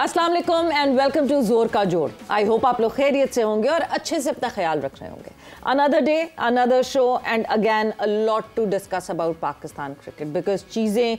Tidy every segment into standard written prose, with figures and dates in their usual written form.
अस्सलाम वालेकुम and welcome to जोर का जोड़। आई होप आप लोग खैरियत से होंगे और अच्छे से अपना ख्याल रख रहे होंगे। Another day, another show and again a lot to discuss about Pakistan cricket, because चीज़ें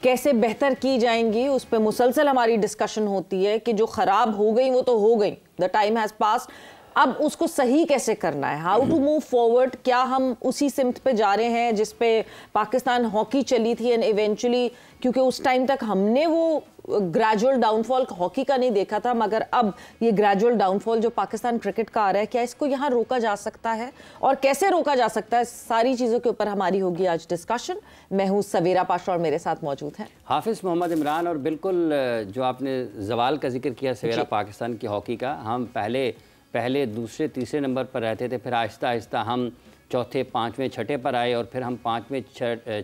कैसे बेहतर की जाएंगी उस पर मुसलसल हमारी डिस्कशन होती है कि जो ख़राब हो गई वो तो हो गई, द टाइम हैज़ पास्ड, अब उसको सही कैसे करना है, हाउ टू मूव फॉरवर्ड। क्या हम उसी सिमत पे जा रहे हैं जिस पे पाकिस्तान हॉकी चली थी एंड इवेंचुअली, क्योंकि उस टाइम तक हमने वो ग्रेजुअल डाउनफॉल हॉकी का नहीं देखा था, मगर अब ये ग्रेजुअल डाउनफॉल जो पाकिस्तान क्रिकेट का आ रहा है, क्या इसको यहाँ रोका जा सकता है और कैसे रोका जा सकता है, सारी चीज़ों के ऊपर हमारी होगी आज डिस्कशन। मैं हूँ सवेरा पाशा और मेरे साथ मौजूद हैं हाफिज़ मोहम्मद इमरान। और बिल्कुल जो आपने जवाल का जिक्र किया सवेरा पाकिस्तान की हॉकी का, हम पहले दूसरे तीसरे नंबर पर रहते थे, फिर आहिस्ता आहिस्ता हम चौथे पाँचवें छठे पर आए और फिर हम पाँचवें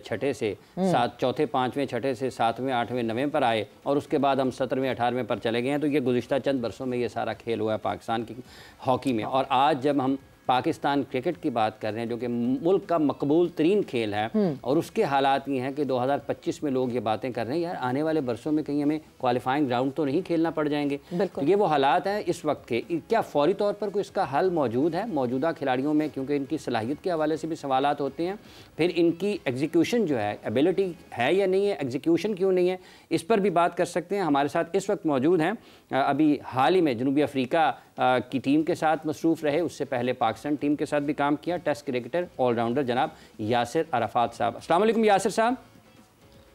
छठे से चौथे पाँचवें छठे से सातवें आठवें नवें पर आए और उसके बाद हम 17वें 18वें पर चले गए हैं। तो ये गुज़िश्ता चंद बरसों में ये सारा खेल हुआ है पाकिस्तान की हॉकी में। और आज जब हम पाकिस्तान क्रिकेट की बात कर रहे हैं जो कि मुल्क का मकबूल तरीन खेल है और उसके हालात ये हैं कि 2025 में लोग ये बातें कर रहे हैं यार आने वाले बरसों में कहीं हमें क्वालिफाइंग राउंड तो नहीं खेलना पड़ जाएंगे। तो ये वो हालात हैं इस वक्त के। क्या फौरी तौर पर कोई इसका हल मौजूद है मौजूदा खिलाड़ियों में, क्योंकि इनकी सलाहियत के हवाले से भी सवालात होते हैं, फिर इनकी एग्जीक्यूशन जो है एबिलिटी है या नहीं है, एग्जीक्यूशन क्यों नहीं है, इस पर भी बात कर सकते हैं। हमारे साथ इस वक्त मौजूद हैं, अभी हाल ही में जनूबी अफ्रीका की टीम के साथ मसरूफ़ रहे, उससे पहले पाकिस्तान टीम के साथ भी काम किया, टेस्ट क्रिकेटर ऑलराउंडर जनाब यासिर अराफात साहब। अस्सलाम वालेकुम यासिर साहब।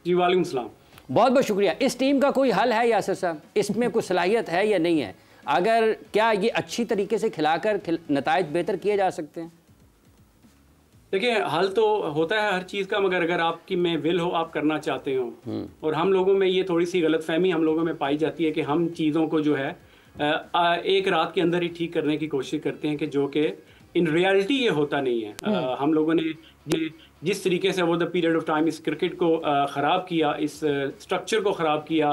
जी वालेकुम सलाम। बहुत बहुत शुक्रिया। इस टीम का कोई हल है यासिर साहब, इसमें कोई सलाहियत है या नहीं है, अगर क्या ये अच्छी तरीके से खिलाकर नताइज बेहतर किए जा सकते हैं? देखिए हल तो होता है हर चीज़ का, मगर अगर आपकी में विल हो, आप करना चाहते हो, और हम लोगों में ये थोड़ी सी गलतफहमी हम लोगों में पाई जाती है कि हम चीज़ों को जो है एक रात के अंदर ही ठीक करने की कोशिश करते हैं, कि जो कि इन रियलिटी ये होता नहीं है। हम लोगों ने जिस तरीके से वो द पीरियड ऑफ टाइम इस क्रिकेट को ख़राब किया, इस स्ट्रक्चर को ख़राब किया,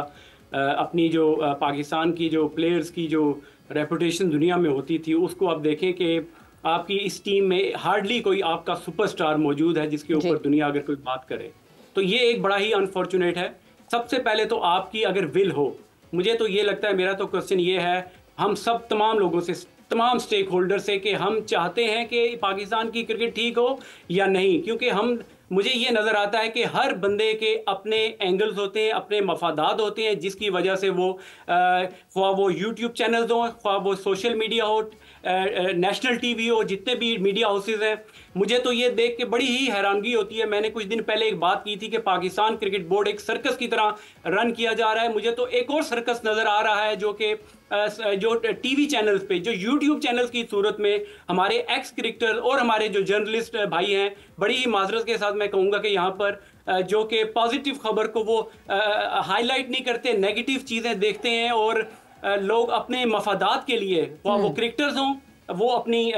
अपनी जो पाकिस्तान की जो प्लेयर्स की जो रेपुटेशन दुनिया में होती थी, उसको आप देखें कि आपकी इस टीम में हार्डली कोई आपका सुपरस्टार मौजूद है जिसके ऊपर दुनिया अगर कोई बात करे, तो ये एक बड़ा ही अनफॉर्चुनेट है। सबसे पहले तो आपकी अगर विल हो, मुझे तो ये लगता है, मेरा तो क्वेश्चन ये है हम सब तमाम लोगों से, तमाम स्टेक होल्डर से, कि हम चाहते हैं कि पाकिस्तान की क्रिकेट ठीक हो या नहीं, क्योंकि मुझे ये नज़र आता है कि हर बंदे के अपने एंगल्स होते हैं, अपने मफादात होते हैं, जिसकी वजह से वो यूट्यूब चैनल्स हो, ख्वाह वो सोशल मीडिया हो, नेशनल टीवी हो, जितने भी मीडिया हाउसेज हैं, मुझे तो ये देख के बड़ी ही हैरानगी होती है। मैंने कुछ दिन पहले एक बात की थी कि पाकिस्तान क्रिकेट बोर्ड एक सर्कस की तरह रन किया जा रहा है। मुझे तो एक और सर्कस नज़र आ रहा है जो टीवी चैनल्स पे, जो यूट्यूब चैनल्स की सूरत में हमारे एक्स क्रिकेटर और हमारे जो जर्नलिस्ट भाई हैं, बड़ी ही माजरत के साथ मैं कहूँगा कि यहाँ पर जो कि पॉजिटिव खबर को वो हाईलाइट नहीं करते, नेगेटिव चीज़ें देखते हैं, और लोग अपने मफादात के लिए, वो क्रिकेटर्स हों, वो अपनी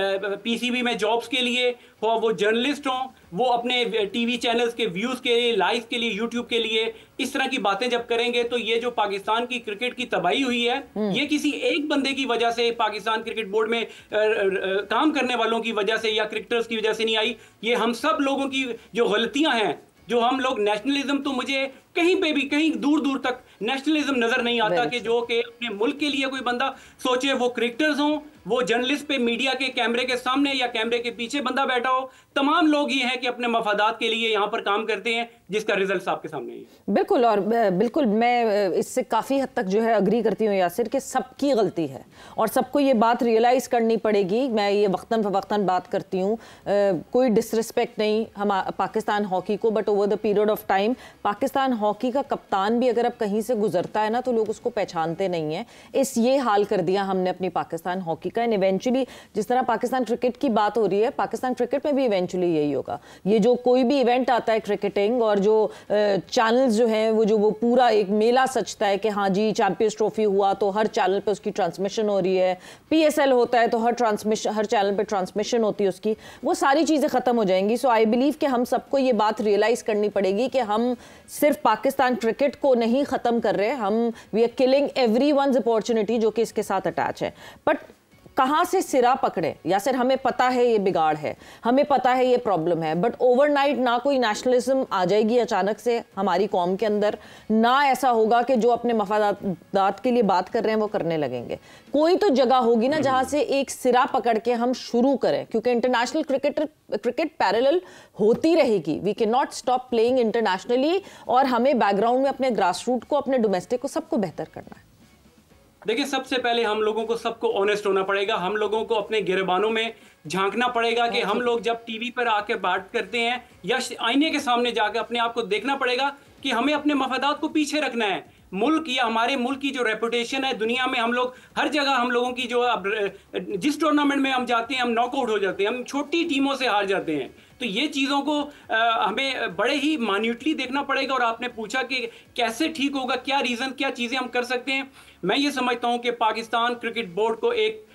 पीसीबी में जॉब्स के लिए, वो जर्नलिस्ट हों, वो अपने टीवी चैनल्स के व्यूज़ के लिए, लाइव के लिए, यूट्यूब के लिए, इस तरह की बातें जब करेंगे तो ये जो पाकिस्तान की क्रिकेट की तबाही हुई है, ये किसी एक बंदे की वजह से, पाकिस्तान क्रिकेट बोर्ड में काम करने वालों की वजह से या क्रिकेटर्स की वजह से नहीं आई। ये हम सब लोगों की जो गलतियां हैं, जो हम लोग नेशनलिज्म, तो मुझे कहीं पे भी, कहीं दूर दूर तक नेशनलिज्म नजर नहीं आता कि जो कि अपने मुल्क के लिए कोई बंदा सोचे, वो क्रिकेटर्स हों, वो जर्नलिस्ट पे मीडिया के कैमरे के सामने या कैमरे के पीछे बंदा बैठा हो, तमाम लोग ये हैं कि अपने मफादात के लिए यहाँ पर काम करते हैं, जिसका रिजल्ट आपके सामने है। बिल्कुल, और बिल्कुल मैं इससे काफ़ी हद तक जो है अग्री करती हूँ यासिर कि सबकी गलती है और सबको ये बात रियलाइज़ करनी पड़ेगी। मैं ये वक्तन फ़वक्तन बात करती हूँ, कोई डिसरिस्पेक्ट नहीं हम पाकिस्तान हॉकी को, but over the period of time Pakistan hockey का कप्तान भी अगर अब कहीं से गुजरता है ना, तो लोग उसको पहचानते नहीं हैं। ये हाल कर दिया हमने अपनी पाकिस्तान हॉकी का, एंड इवेंचुअली जिस तरह पाकिस्तान क्रिकेट की बात हो रही है, पाकिस्तान क्रिकेट में भी इवेंचुअली यही होगा। ये जो कोई भी इवेंट आता है क्रिकेटिंग, और जो चैनल्स जो हैं वो पूरा एक मेला सजता है कि हाँ जी चैंपियंस ट्रॉफी हुआ तो हर चैनल पे उसकी ट्रांसमिशन हो रही है, PSL होता है तो हर चैनल पे ट्रांसमिशन होती है उसकी, वो सारी चीज़ें ख़त्म हो जाएंगी। सो आई बिलीव कि हम सबको ये बात रियलाइज़ करनी पड़ेगी कि हम सिर्फ पाकिस्तान क्रिकेट को नहीं ख़त्म कर रहे, हम we are killing everyone's opportunity जो कि इसके साथ अटैच है। बट कहाँ से सिरा पकड़े। यासिर, हमें पता है ये बिगाड़ है, हमें पता है ये प्रॉब्लम है, बट ओवरनाइट ना कोई नेशनलिज्म आ जाएगी अचानक से हमारी कौम के अंदर, ना ऐसा होगा कि जो अपने मफादात के लिए बात कर रहे हैं वो करने लगेंगे। कोई तो जगह होगी ना जहाँ से एक सिरा पकड़ के हम शुरू करें, क्योंकि इंटरनेशनल क्रिकेट पैरेलल होती रहेगी। We can not stop playing internationally, और हमें बैकग्राउंड में अपने ग्रास रूट को, अपने डोमेस्टिक को, सबको बेहतर करना है। देखिए, सबसे पहले हम लोगों को सबको ऑनेस्ट होना पड़ेगा। हम लोगों को अपने गिरबानों में झांकना पड़ेगा कि हम लोग जब टीवी पर आकर बात करते हैं या आईने के सामने जाकर अपने आप को देखना पड़ेगा कि हमें अपने मफादात को पीछे रखना है। मुल्क या हमारे मुल्क की जो रेपुटेशन है दुनिया में, हम लोग हर जगह, हम लोगों की जो जिस टूर्नामेंट में हम जाते हैं हम नॉकआउट हो जाते हैं, हम छोटी टीमों से हार जाते हैं। तो ये चीज़ों को हमें बड़े ही मान्यूटली देखना पड़ेगा। और आपने पूछा कि कैसे ठीक होगा, क्या रीज़न, क्या चीज़ें हम कर सकते हैं। मैं ये समझता हूँ कि पाकिस्तान क्रिकेट बोर्ड को एक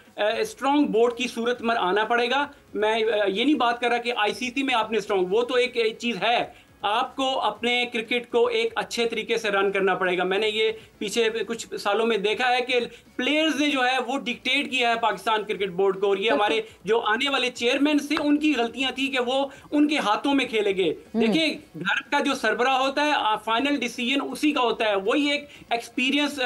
स्ट्रॉन्ग बोर्ड की सूरत में आना पड़ेगा। मैं ये नहीं बात कर रहा कि आईसीसी में आपने स्ट्रॉन्ग, वो तो एक चीज़ है, आपको अपने क्रिकेट को एक अच्छे तरीके से रन करना पड़ेगा। मैंने ये पीछे कुछ सालों में देखा है कि प्लेयर्स ने जो है वो डिक्टेट किया है पाकिस्तान क्रिकेट बोर्ड को, और ये हमारे जो आने वाले चेयरमैन से उनकी गलतियां थी कि वो उनके हाथों में खेले गए। देखिए, घर का जो सरबराह होता है फाइनल डिसीजन उसी का होता है। वही एक एक्सपीरियंस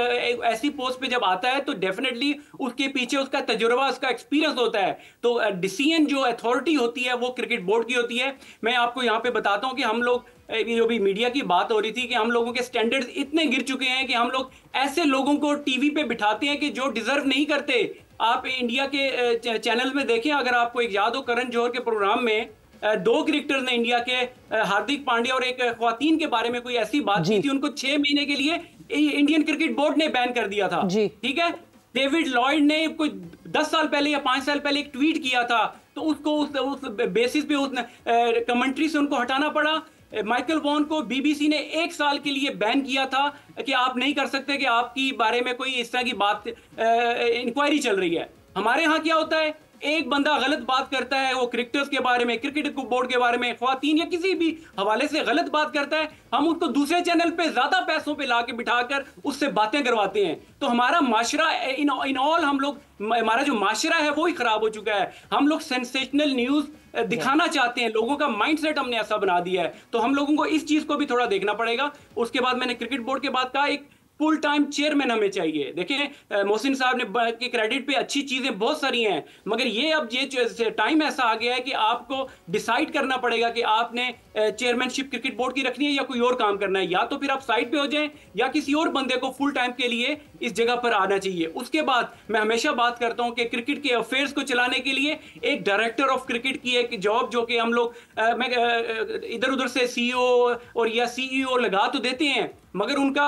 ऐसी पोस्ट पे जब आता है तो डेफिनेटली उसके पीछे उसका तजुर्बा, उसका एक्सपीरियंस होता है। तो डिसीजन जो अथॉरिटी होती है वो क्रिकेट बोर्ड की होती है। मैं आपको यहाँ पे बताता हूँ कि हम लोग, जो भी मीडिया की बात हो रही थी कि हम लोगों के स्टैंडर्ड्स इतने गिर चुके हैं कि हम लोग ऐसे लोगों को टीवी पे बिठाते हैं कि जो डिजर्व नहीं करते। आप इंडिया के चैनल में देखें, अगर आपको एक याद हो, करण जौहर के प्रोग्राम में 2 क्रिकेटर्स ने इंडिया के, हार्दिक पांड्या और एक ख्वातीन के बारे में कोई ऐसी बात की थी, उनको 6 महीने के लिए इंडियन क्रिकेट बोर्ड ने बैन कर दिया था। ठीक है, डेविड लॉयड ने कोई 10 साल पहले या 5 साल पहले एक ट्वीट किया था, तो उसको उस बेसिस पे उस कमेंट्री से उनको हटाना पड़ा। माइकल वॉन को बीबीसी ने 1 साल के लिए बैन किया था कि आप नहीं कर सकते कि आपकी बारे में कोई इस तरह की बात, इंक्वायरी चल रही है। हमारे यहाँ क्या होता है, एक बंदा गलत बात करता है, वो क्रिकेटर्स के बारे में, क्रिकेट बोर्ड के बारे में, ख्वातीन या किसी भी हवाले से गलत बात करता है, हम उसको दूसरे चैनल पे ज्यादा पैसों पे लाके बिठाकर उससे बातें करवाते हैं। तो हमारा माशरा इन ऑल, हम लोग, हमारा जो माशरा है वो ही खराब हो चुका है। हम लोग सेंसेशनल न्यूज दिखाना चाहते हैं, लोगों का माइंडसेट हमने ऐसा बना दिया है। तो हम लोगों को इस चीज को भी थोड़ा देखना पड़ेगा। उसके बाद मैंने क्रिकेट बोर्ड के बाद कहा, एक फुल टाइम चेयरमैन हमें चाहिए। देखिए, मोहसिन साहब ने के क्रेडिट पे अच्छी चीजें बहुत सारी हैं, मगर ये अब ये टाइम ऐसा आ गया है कि आपको डिसाइड करना पड़ेगा कि आपने चेयरमैनशिप क्रिकेट बोर्ड की रखनी है या कोई और काम करना है। या तो फिर आप साइड पे हो जाएं या किसी और बंदे को फुल टाइम के लिए इस जगह पर आना चाहिए। उसके बाद मैं हमेशा बात करता हूं कि क्रिकेट के अफेयर्स को चलाने के लिए एक डायरेक्टर ऑफ क्रिकेट की एक जॉब, जो कि हम लोग इधर उधर से सीईओ और या सीईओ लगा तो देते हैं, मगर उनका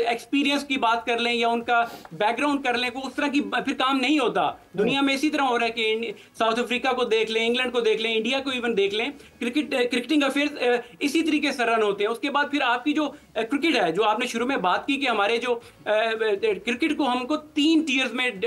एक्सपीरियंस की बात कर लें या उनका बैकग्राउंड कर लें, उस तरह की फिर काम नहीं होता। दुनिया में इसी तरह हो रहा है कि साउथ अफ्रीका को देख लें, इंग्लैंड को देख लें, इंडिया को इवन देख लें, क्रिकेटिंग अफेयर्स इसी तरीके से रन होते हैं। उसके बाद फिर आपकी जो क्रिकेट है, जो आपने शुरू में बात की कि हमारे जो क्रिकेट को हमको 3 टीयर्स में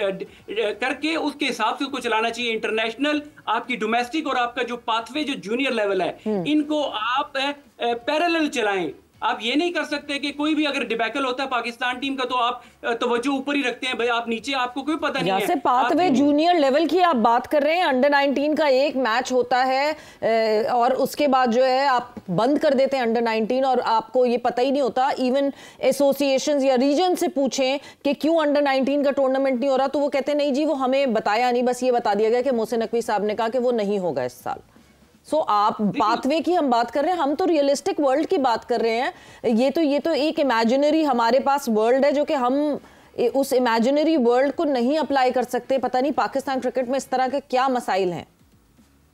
करके उसके हिसाब से उसको चलाना चाहिए। इंटरनेशनल, आपकी डोमेस्टिक और आपका जो पाथवे जो जूनियर लेवल है, इनको आप पैरेलल चलाएं। आप ये नहीं कर सकते कि कोई भी अगर डिबैकल होता है पाकिस्तान टीम का तो आप तवज्जो ऊपर ही रखते हैं, भाई आप नीचे, आपको कोई पता नहीं है। जैसे पाथवे जूनियर लेवल की आप बात कर रहे हैं, अंडर 19 का एक मैच होता है और उसके बाद जो है आप बंद कर देते हैं अंडर 19 और आपको ये पता ही नहीं होता। इवन एसोसिएशंस या रीजन से पूछें कि क्यों अंडर 19 का टूर्नामेंट नहीं हो रहा, तो वो कहते हैं नहीं जी, वो हमें बताया नहीं, बस ये बता दिया गया कि मोहसिन नकवी साहब ने कहा कि वो नहीं होगा इस साल। आप पाथवे की हम बात कर रहे हैं, हम तो रियलिस्टिक वर्ल्ड की बात कर रहे हैं। ये तो एक इमेजिनरी हमारे पास वर्ल्ड है जो कि हम उस इमेजिनरी वर्ल्ड को नहीं अप्लाई कर सकते। पता नहीं पाकिस्तान क्रिकेट में इस तरह के क्या मसाइल हैं।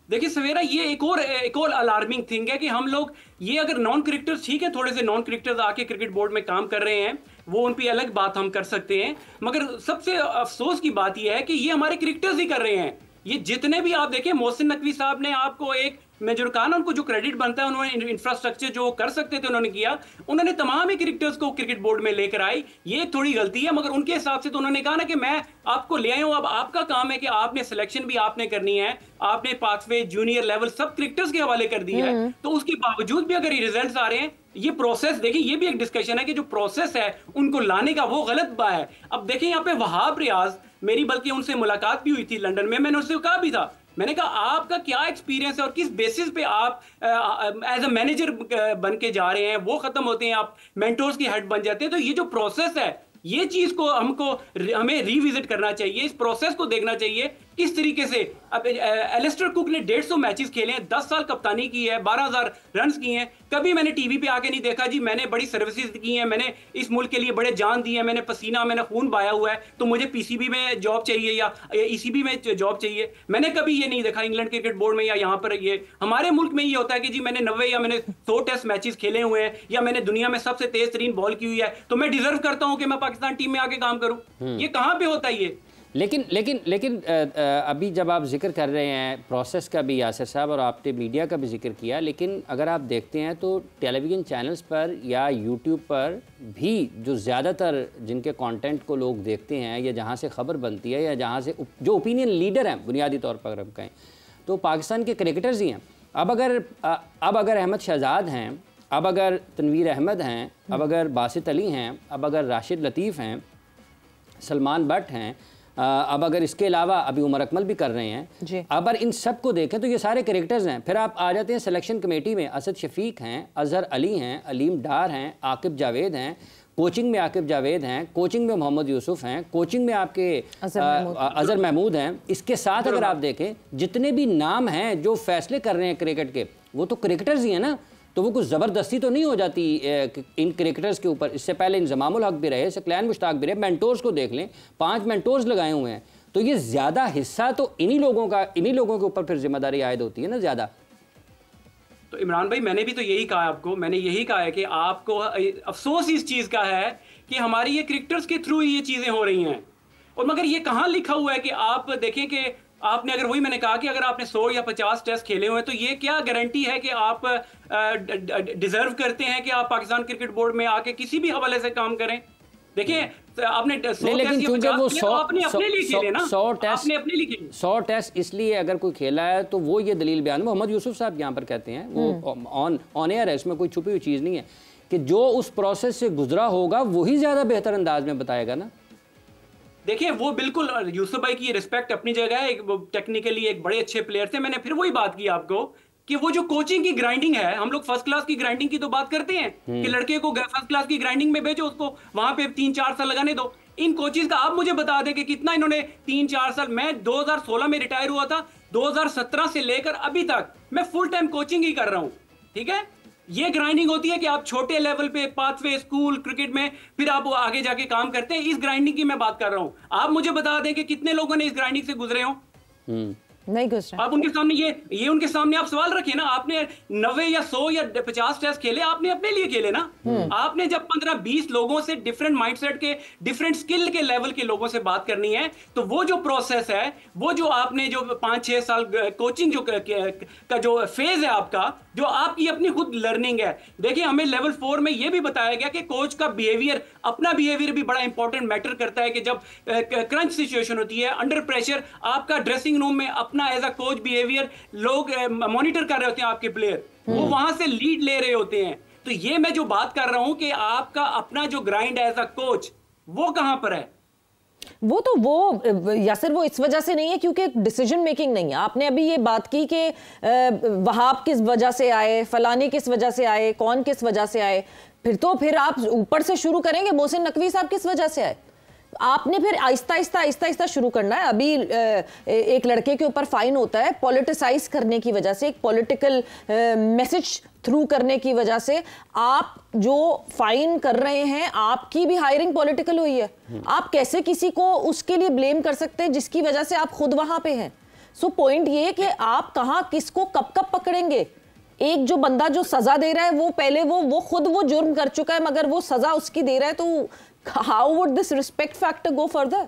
देखिए सवेरा, ये एक और अलार्मिंग थिंग है कि हम लोग ये, अगर नॉन क्रिकेटर्स, ठीक है, थोड़े से नॉन क्रिकेटर्स आके क्रिकेट बोर्ड में काम कर रहे हैं, वो उन पे अलग बात हम कर सकते हैं, मगर सबसे अफसोस की बात यह है कि ये हमारे क्रिकेटर्स ही कर रहे हैं। ये जितने भी आप देखें, मोहसिन नकवी साहब ने आपको एक मैं जो कहा ना, उनको जो क्रेडिट बनता है, उन्होंने इंफ्रास्ट्रक्चर जो कर सकते थे उन्होंने किया, उन्होंने तमाम ही क्रिकेटर्स को क्रिकेट बोर्ड में लेकर आई। ये थोड़ी गलती है, मगर उनके हिसाब से तो उन्होंने कहा ना कि मैं आपको ले आया हूं, अब आपका काम है कि आपने सिलेक्शन भी आपने करनी है, आपने पाथवे जूनियर लेवल सब क्रिकेटर्स के हवाले कर दिया है। तो उसके बावजूद भी अगर ये रिजल्ट आ रहे हैं, ये प्रोसेस देखिए, ये भी एक डिस्कशन है कि जो प्रोसेस है उनको लाने का वो गलत है। अब देखिए यहाँ पे वहाब रियाज, मेरी बल्कि उनसे मुलाकात भी हुई थी लंदन में, मैंने उससे कहा भी था, मैंने कहा आपका क्या एक्सपीरियंस है और किस बेसिस पे आप एज अ मैनेजर बन के जा रहे हैं, वो खत्म होते हैं, आप मेंटोर्स की हेड बन जाते हैं। तो ये जो प्रोसेस है, ये चीज को हमें रिविजिट करना चाहिए, इस प्रोसेस को देखना चाहिए किस तरीके से। अब एलिस्टर कुक ने 150 मैचेस खेले हैं, 10 साल कप्तानी की है, 12,000 रन किए हैं, कभी मैंने टीवी पे आके नहीं देखा जी मैंने बड़ी सर्विसेज की हैं, मैंने इस मुल्क के लिए बड़े जान दी है, मैंने पसीना, मैंने खून बहाया हुआ है, तो मुझे पीसीबी में जॉब चाहिए या ईसीबी में जॉब चाहिए। मैंने कभी ये नहीं देखा इंग्लैंड क्रिकेट बोर्ड में या यहाँ पर। ये हमारे मुल्क में ये होता है कि जी मैंने 90 या मैंने 100 टेस्ट मैचेस खेले हुए हैं, या मैंने दुनिया में सबसे तेज तरीन बॉल की हुई है, तो मैं डिजर्व करता हूँ कि मैं पाकिस्तान टीम में आके काम करूँ। ये कहाँ पे होता है ये? लेकिन अभी जब आप जिक्र कर रहे हैं प्रोसेस का भी यासिर साहब, और आपने मीडिया का भी जिक्र किया, लेकिन अगर आप देखते हैं तो टेलीविज़न चैनल्स पर या यूट्यूब पर भी जो ज़्यादातर जिनके कंटेंट को लोग देखते हैं, या जहाँ से ख़बर बनती है, या जहाँ से जो ओपिनियन लीडर हैं बुनियादी तौर पर अगर हम कहें, तो पाकिस्तान के क्रिकेटर्स ही हैं। अब अगर अहमद शहजाद हैं, अब अगर तनवीर अहमद हैं, अब अगर बासित अली हैं, अब अगर राशिद लतीफ़ हैं, सलमान बट हैं, अब अगर इसके अलावा अभी उमर अकमल भी कर रहे हैं, अगर इन सब को देखें तो ये सारे क्रिकेटर्स हैं। फिर आप आ जाते हैं सिलेक्शन कमेटी में, असद शफीक हैं, अजहर अली हैं, अलीम डार हैं, आकिब जावेद हैं, कोचिंग में आकिब जावेद हैं, कोचिंग में मोहम्मद यूसुफ हैं, कोचिंग में आपके अजहर महमूद हैं। इसके साथ अगर आप देखें जितने भी नाम हैं जो फैसले कर रहे हैं क्रिकेट के, वो तो क्रिकेटर्स ही हैं ना। तो वो कुछ ज़बरदस्ती तो नहीं हो जाती इन क्रिकेटर्स के ऊपर। इससे पहले इंजमामुल हक भी रहे, सकलैन मुश्ताक भी रहे, मेंटोर्स को देख लें, 5 मेंटोर्स लगाए हुए हैं। तो ये ज़्यादा हिस्सा तो इन्हीं लोगों के ऊपर फिर जिम्मेदारी आयद होती है ना ज़्यादा। तो इमरान भाई, मैंने भी तो यही कहा आपको, मैंने यही कहा है कि आपको अफसोस इस चीज़ का है कि हमारी ये क्रिकेटर्स के थ्रू ये चीज़ें हो रही हैं। और मगर ये कहाँ लिखा हुआ है कि आप देखें कि आपने, अगर वही मैंने कहा कि अगर आपने 100 या 50 टेस्ट खेले हुए हैं, तो ये क्या गारंटी है कि आप डिजर्व करते हैं कि आप पाकिस्तान क्रिकेट बोर्ड में आके किसी भी हवाले से काम करें? देखिए आपने 100 टेस्ट इसलिए अगर कोई खेला है तो वो ये दलील बयान मोहम्मद यूसुफ साहब यहाँ पर कहते हैं, वो ऑन एयर है, इसमें कोई छुपी हुई चीज़ नहीं है, कि जो उस प्रोसेस से गुजरा होगा वही ज़्यादा बेहतर अंदाज में बताएगा ना। देखिए वो बिल्कुल यूसुफ भाई की रिस्पेक्ट अपनी जगह है, टेक्निकली एक बड़े अच्छे प्लेयर थे। मैंने फिर वही बात की आपको कि वो जो कोचिंग की ग्राइंडिंग है, हम लोग फर्स्ट क्लास की ग्राइंडिंग की तो बात करते हैं कि लड़के को फर्स्ट क्लास की ग्राइंडिंग में भेजो, उसको वहां पे 3-4 साल लगाने दो। इन कोचेस का आप मुझे बता दें कि कितना इन्होंने 3-4 साल, मैं 2016 में रिटायर हुआ था, 2017 से लेकर अभी तक मैं फुल टाइम कोचिंग ही कर रहा हूं। ठीक है, ये ग्राइंडिंग होती है कि आप छोटे लेवल पे पाथवे स्कूल क्रिकेट में फिर आप आगे जाके काम करते हैं। इस ग्राइंडिंग की मैं बात कर रहा हूं। आप मुझे बता दें कि कितने लोगों ने इस ग्राइंडिंग से गुजरे हो? नहीं गुजरा। आप उनके सामने ये उनके सामने आप सवाल रखिए ना। आपने 90 या 100 या 50 टेस्ट खेले, आपने अपने लिए खेले ना। आपने जब 15-20 लोगों से डिफरेंट माइंडसेट के, डिफरेंट स्किल के लेवल के लोगों से बात करनी है, तो वो जो प्रोसेस है, वो जो आपने जो 5-6 साल कोचिंग जो का जो फेज है आपका, जो आपकी अपनी खुद लर्निंग है। देखिए हमें लेवल 4 में ये भी बताया गया कि कोच का बिहेवियर, अपना बिहेवियर भी बड़ा इंपॉर्टेंट मैटर करता है कि जब क्रंच सिचुएशन होती है, अंडर प्रेशर, आपका ड्रेसिंग रूम में अपना एज अ कोच बिहेवियर लोग मॉनिटर कर रहे होते हैं, आपके प्लेयर वो वहां से लीड ले रहे होते हैं। तो ये मैं जो बात कर रहा हूं कि आपका अपना जो ग्राइंड एज अ कोच वो कहां पर है? वो यासिर वो इस वजह से नहीं है क्योंकि डिसीजन मेकिंग नहीं है। आपने अभी ये बात की कि वहाब किस वजह से आए, फलानी किस वजह से आए, कौन किस वजह से आए, फिर आप ऊपर से शुरू करेंगे, मोहसिन नकवी साहब किस वजह से आए। आपने फिर आहिस्ता आहिस्ता शुरू करना है। अभी एक लड़के के ऊपर फाइन होता है पॉलिटिसाइज करने की वजह से, एक पॉलिटिकल मैसेज थ्रू करने की वजह से। आप जो फाइन कर रहे हैं, आपकी भी हायरिंग पॉलिटिकल हुई है। आप कैसे किसी को उसके लिए ब्लेम कर सकते हैं जिसकी वजह से आप खुद वहां पे हैं? सो पॉइंट ये कि आप कहां किसको कब पकड़ेंगे। एक जो बंदा जो सजा दे रहा है वो पहले वो खुद वो जुर्म कर चुका है, मगर वो सजा उसकी दे रहा है, तो how would this respect factor go further?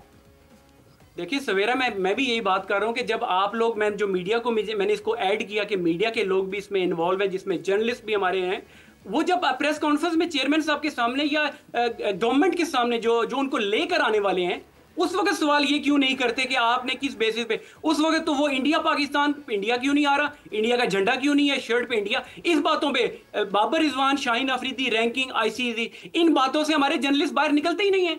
देखिए सवेरा, मैं भी यही बात कर रहा हूँ कि जब आप लोग, मैं जो मीडिया को मैंने इसको ऐड किया कि मीडिया के लोग भी इसमें इन्वॉल्व हैं, जिसमें जर्नलिस्ट भी हमारे हैं, वो जब प्रेस कॉन्फ्रेंस में चेयरमैन साहब के सामने या गवर्नमेंट के सामने जो उनको लेकर आने वाले हैं, उस वक्त सवाल ये क्यों नहीं करते कि आपने किस बेसिस पे, उस वक्त तो वो इंडिया पाकिस्तान, इंडिया क्यों नहीं आ रहा, इंडिया का झंडा क्यों नहीं है शर्ट पे इंडिया, इस बातों पे बाबर रिजवान, शाहीन अफरीदी, रैंकिंग, आईसीसी, इन बातों से हमारे जर्नलिस्ट बाहर निकलते ही नहीं है।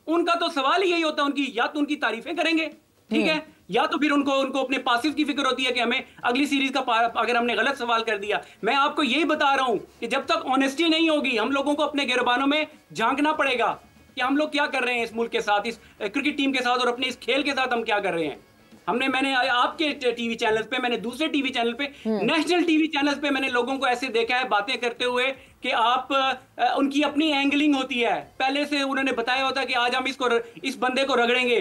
उनका तो सवाल ही यही होता है, उनकी या तो उनकी तारीफें करेंगे, ठीक है, या तो फिर उनको अपने पासिव की फिक्र होती है कि हमें अगली सीरीज का अगर हमने गलत सवाल कर दिया। मैं आपको यही बता रहा हूं कि जब तक ऑनेस्टी नहीं होगी, हम लोगों को अपने गिरबानों में झांकना पड़ेगा कि हम लोग क्या कर रहे हैं इस मुल्क के साथ, इस क्रिकेट टीम के साथ और अपने इस खेल के साथ हम क्या कर रहे हैं। मैंने आपके टीवी चैनल पे, मैंने दूसरे टीवी चैनल पे, नेशनल टीवी चैनल पे मैंने लोगों को ऐसे देखा है बातें करते हुए कि आप उनकी अपनी एंगलिंग होती है, पहले से उन्होंने बताया होता है कि आज हम इस बंदे को रगड़ेंगे,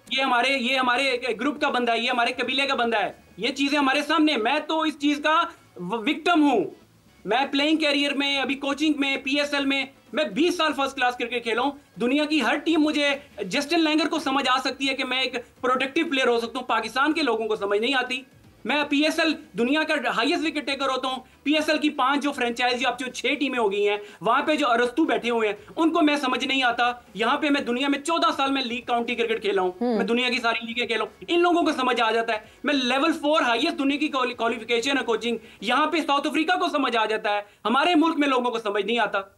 ये हमारे ग्रुप का बंदा है, ये हमारे कबीले का बंदा है, ये चीजें हमारे सामने। मैं तो इस चीज का विक्टिम हूं। मैं प्लेइंग कैरियर में, अभी कोचिंग में, पीएसएल में मैं 20 साल फर्स्ट क्लास क्रिकेट खेला हूं। दुनिया की हर टीम, मुझे जस्टिन लैंगर को समझ आ सकती है कि मैं एक प्रोडक्टिव प्लेयर हो सकता हूं, पाकिस्तान के लोगों को समझ नहीं आती। मैं पीएसएल दुनिया का हाईएस्ट विकेट टेकर होता हूं। पीएसएल की 5 जो फ्रेंचाइजी, अब जो 6 टीमें हो गई हैं, वहां पे जो अरस्तु बैठे हुए हैं, उनको मैं समझ नहीं आता। यहां पे मैं दुनिया में 14 साल में लीग काउंटी क्रिकेट खेला हूं, मैं दुनिया की सारी लीगें खेला हूं, इन लोगों को समझ आ जाता है। मैं लेवल 4 हाईएस्ट दुनिया की क्वालिफिकेशन है कोचिंग, यहां पे साउथ अफ्रीका को समझ आ जाता है, हमारे मुल्क में लोगों को समझ नहीं आता।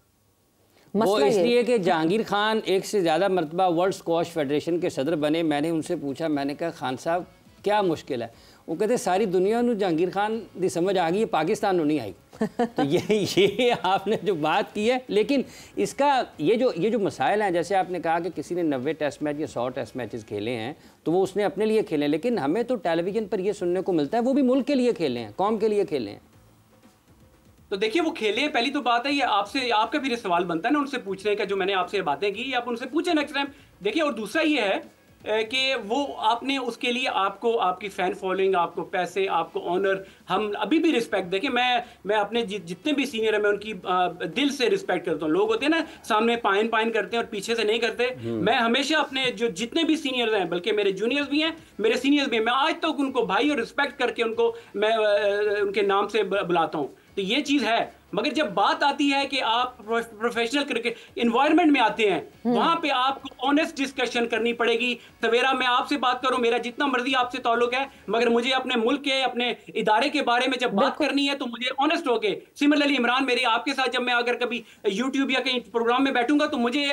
वो इसलिए कि जहांगीर खान एक से ज़्यादा मरतबा वर्ल्ड स्क्वॉश फेडरेशन के सदर बने। मैंने उनसे पूछा, मैंने कहा खान साहब क्या मुश्किल है? वो कहते सारी दुनिया ਨੂੰ जहांगीर खान की समझ आ गई है, पाकिस्तान को नहीं आई। तो ये आपने जो बात की है, लेकिन इसका ये जो मसाइल हैं, जैसे आपने कहा कि किसी ने 90 टेस्ट मैच या 100 टेस्ट मैचेस खेले हैं तो वो उसने अपने लिए खेले, लेकिन हमें तो टेलीविज़न पर ये सुनने को मिलता है वो भी मुल्क के लिए खेले हैं, कौम के लिए खेले हैं। तो देखिए वो खेले हैं, पहली तो बात है ये आपसे, आपका फिर सवाल बनता है ना उनसे पूछने का, जो मैंने आपसे बातें की आप उनसे पूछे नेक्स्ट टाइम। देखिए, और दूसरा ये है कि वो आपने उसके लिए आपको आपकी फैन फॉलोइंग, आपको पैसे, आपको ऑनर, हम अभी भी रिस्पेक्ट। देखिए मैं अपने जितने भी सीनियर हैं मैं उनकी दिल से रिस्पेक्ट करता हूँ। लोग होते हैं ना सामने पाइन करते हैं और पीछे से नहीं करते। मैं हमेशा अपने जो जितने भी सीनियर्स हैं, बल्कि मेरे जूनियर्स भी हैं, मेरे सीनियर्स भी हैं, मैं आज तक उनको भाई और रिस्पेक्ट करके उनको मैं उनके नाम से बुलाता हूँ। तो ये चीज़ है। मगर जब बात आती है कि आप प्रोफेशनल क्रिकेट इन्वायरमेंट में आते हैं, वहां पे आपको ऑनेस्ट डिस्कशन करनी पड़ेगी। सवेरा, मैं आपसे बात करूं, मेरा जितना मर्जी आपसे ताल्लुक है, मगर मुझे अपने मुल्क के, अपने इदारे के बारे में जब बात करनी है तो मुझे ऑनेस्ट होके, सिमिलरली इमरान, मेरी आपके साथ जब मैं अगर कभी यूट्यूब या कहीं प्रोग्राम में बैठूंगा तो मुझे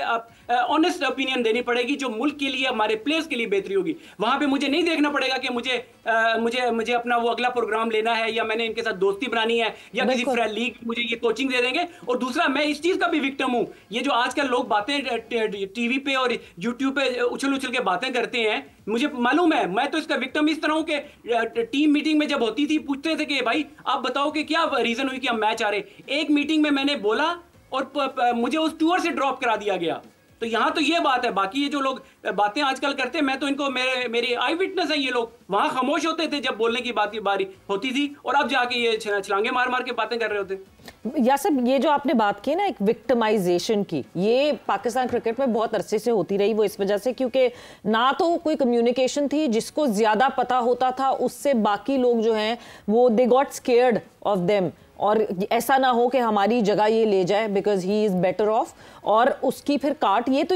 ऑनेस्ट ओपिनियन देनी पड़ेगी जो मुल्क के लिए, हमारे प्लेयर्स के लिए बेहतरी होगी। वहां पे मुझे नहीं देखना पड़ेगा कि मुझे अपना वो अगला प्रोग्राम लेना है या मैंने इनके साथ दोस्ती बनानी है या किसी लीग मुझे ये कोचिंग दे देंगे। और दूसरा, मैं इस चीज का भी विक्टिम हूं, ये जो आजकल लोग बातें टीवी पे और यूट्यूब पे उछल के बातें करते हैं, मुझे मालूम है मैं तो इसका विक्टिम इस तरह हूं कि टीम मीटिंग में जब होती थी पूछते थे कि भाई आप बताओ कि क्या रीजन हुई कि हम मैच आ रहे। एक मीटिंग में मैंने बोला और मुझे उस टूर से ड्रॉप करा दिया गया। तो यहाँ तो ये बात है। बाकी ये जो लोग बातें आजकल करते हैं, मैं तो इनको मेरे आई विटनेस है। ये लोग वहां खामोश होते थे जब बोलने की बारी होती थी, और अब जाके ये छलांगे मार के बातें कर रहे होते। यासिर, ये जो आपने बात की ना एक विक्टिमाइजेशन की, ये पाकिस्तान क्रिकेट में बहुत अरसे से होती रही। वो इस वजह से क्योंकि ना तो कोई कम्युनिकेशन थी, जिसको ज्यादा पता होता था उससे बाकी लोग जो हैं वो they got scared of them, और ऐसा ना हो कि हमारी जगह ये ले जाए because he is better of, और उसकी फिर काट। ये तो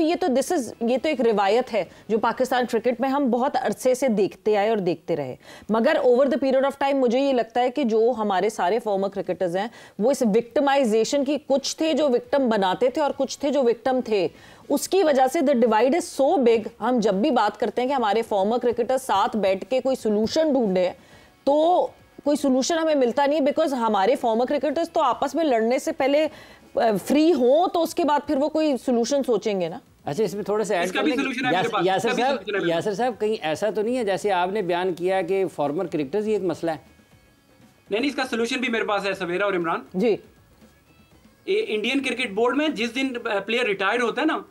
एक रिवायत है जो पाकिस्तान क्रिकेट में हम बहुत अरसे से देखते आए और देखते रहे। मगर over the period of time मुझे ये लगता है कि जो हमारे सारे फॉर्मर क्रिकेटर्स हैं वो इस विक्टिमाइजेशन की, कुछ थे जो विक्टिम बनाते थे और कुछ थे जो विक्टिम थे, उसकी वजह से the divide is so big. हम जब भी बात करते हैं कि हमारे फॉर्मर क्रिकेटर्स साथ बैठ के कोई सोल्यूशन ढूंढे, तो कोई सोल्यूशन हमें मिलता नहीं, बिकॉज हमारे फॉर्मर क्रिकेटर्स तो आपस में लड़ने से पहले फ्री हो, तो उसके बाद फिर वो कोई सोल्यूशन सोचेंगे ना। अच्छा, इसमें थोड़ा सा ऐड कर लें यासिर साहब, कहीं ऐसा तो नहीं है जैसे आपने बयान किया कि फॉर्मर क्रिकेटर्स ही एक मसला है? नहीं, इसका सोल्यूशन भी मेरे पास है सवेरा और इमरान जी। इंडियन क्रिकेट बोर्ड में जिस दिन प्लेयर रिटायर्ड होता है ना,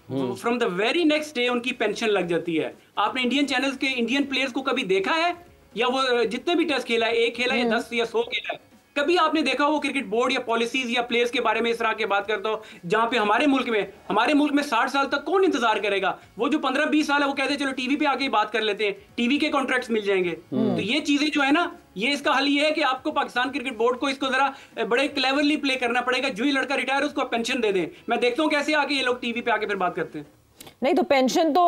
from the very next day उनकी पेंशन लग जाती है। आपने इंडियन चैनल्स के इंडियन प्लेयर्स को कभी देखा है, या वो जितने भी टेस्ट खेला है, 1 खेला या 10 या 100 खेला है, कभी आपने देखा वो क्रिकेट बोर्ड या पॉलिसीज या प्लेयर्स के बारे में इस तरह की बात करता हो, जहां पे हमारे मुल्क में 60 साल तक कौन इंतजार करेगा? वो जो 15-20 साल है वो कहते हैं चलो टीवी पे आके बात कर लेते हैं, टीवी के कॉन्ट्रैक्ट्स मिल जाएंगे। तो ये चीजें जो है ना, ये इसका हल ये है कि आपको पाकिस्तान क्रिकेट बोर्ड को इसको जरा बड़े क्लेवरली प्ले करना पड़ेगा। जो ही लड़का रिटायर उसको पेंशन दे दें। मैं देखता हूँ कैसे आके ये लोग टीवी पे आके फिर बात करते हैं। नहीं तो पेंशन तो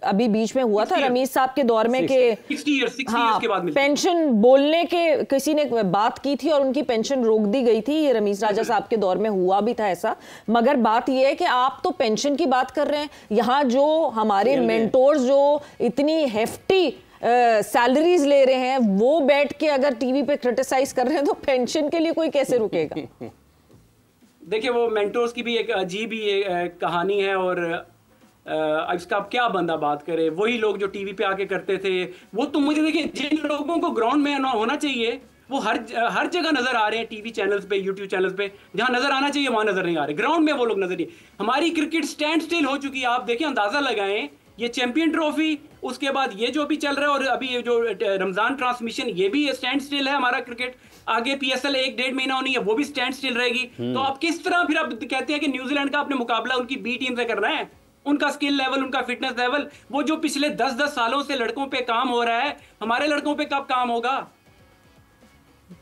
अभी बीच में हुआ था रमीज साहब के दौर में कि 60 years के बाद मिलती। पेंशन बोलने के किसी ने बात की थी और उनकी पेंशन रोक दी गई थी। ये रमीज राजा साहब के दौर में हुआ भी था ऐसा। मगर बात ये है कि आप तो पेंशन की बात कर रहे हैं, यहाँ जो हमारे मेंटोर्स जो इतनी हेफ्टी सैलरीज ले रहे हैं वो बैठ के अगर टीवी पे क्रिटिसाइज कर रहे हैं तो पेंशन के लिए कोई कैसे रुकेगा? देखिए वो मेंटोर्स की भी एक अजीब ही कहानी है और इसका अब क्या बंदा बात करे। वही लोग जो टीवी पे आके करते थे वो, तो मुझे देखिए जिन लोगों को ग्राउंड में होना चाहिए वो हर जगह नजर आ रहे हैं, टीवी चैनल्स पे, यूट्यूब चैनल्स पे। जहां नजर आना चाहिए वहां नजर नहीं आ रहे, ग्राउंड में वो लोग नजर नहीं। हमारी क्रिकेट स्टैंड स्टिल हो चुकी है। आप देखिए, अंदाजा लगाएं, ये चैंपियन ट्रॉफी, उसके बाद ये जो भी चल रहा है और अभी ये जो रमजान ट्रांसमिशन, ये भी स्टैंड स्टिल है हमारा क्रिकेट। आगे PSL 1-1.5 महीना होनी है, वो भी स्टैंड स्टिल रहेगी। तो आप किस तरह फिर आप कहते हैं कि न्यूजीलैंड का आपने मुकाबला उनकी बी टीम से करना है? उनका स्किल लेवल, उनका फिटनेस लेवल, वो जो पिछले 10-10 सालों से लड़कों पे काम हो रहा है, हमारे लड़कों पे कब काम होगा?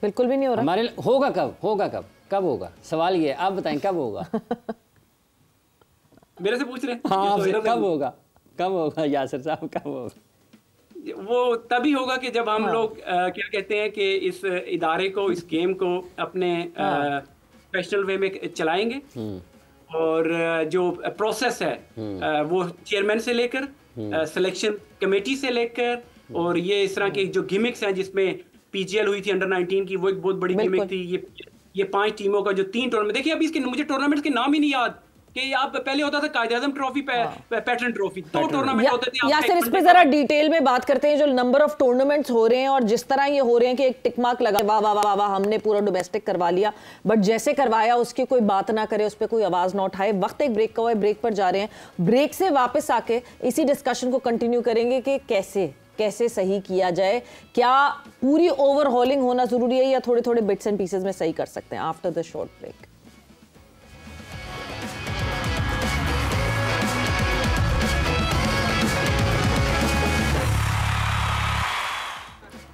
बिल्कुल भी नहीं हो रहा। हमारे होगा कब होगा? सवाल ये, आप बताएं कब होगा? मेरे से पूछ रहे हैं? हाँ, कब होगा यासिर साहब, कब होगा? वो तभी होगा कि जब हम लोग क्या कहते हैं कि इस इदारे को, इस गेम को अपने प्रोफेशनल वे में चलाएंगे और जो प्रोसेस है वो चेयरमैन से लेकर सिलेक्शन कमेटी से लेकर और ये इस तरह की जो गिमिक्स हैं जिसमें PGL हुई थी अंडर 19 की, वो एक बहुत बड़ी गिमिक थी। ये 5 टीमों का जो 3 टूर्नामेंट, देखिए अभी इसके मुझे टूर्नामेंट्स के नाम ही नहीं याद कि आप पहले होता था Quaid-e-Azam trophy, pattern trophy, 2 tournament होते थे। या फिर इस पे जरा डिटेल में बात करते हैं जो नंबर ऑफ टूर्नामेंट्स हो रहे हैं और जिस तरह ये हो रहे हैं कि एक टिक मार्क लगा, वाह वाह वाह वाह हमने पूरा डोमेस्टिक करवा लिया, बट जैसे करवाया उसकी कोई बात ना करे, उस पर कोई आवाज ना उठाए। वक्त एक ब्रेक का हुआ है, ब्रेक पर जा रहे हैं। ब्रेक से वापस आके इसी डिस्कशन को कंटिन्यू करेंगे कि कैसे सही किया जाए, क्या पूरी ओवरहॉलिंग होना जरूरी है या थोड़े थोड़े बिट्स एंड पीसेस में सही कर सकते हैं। After the short break.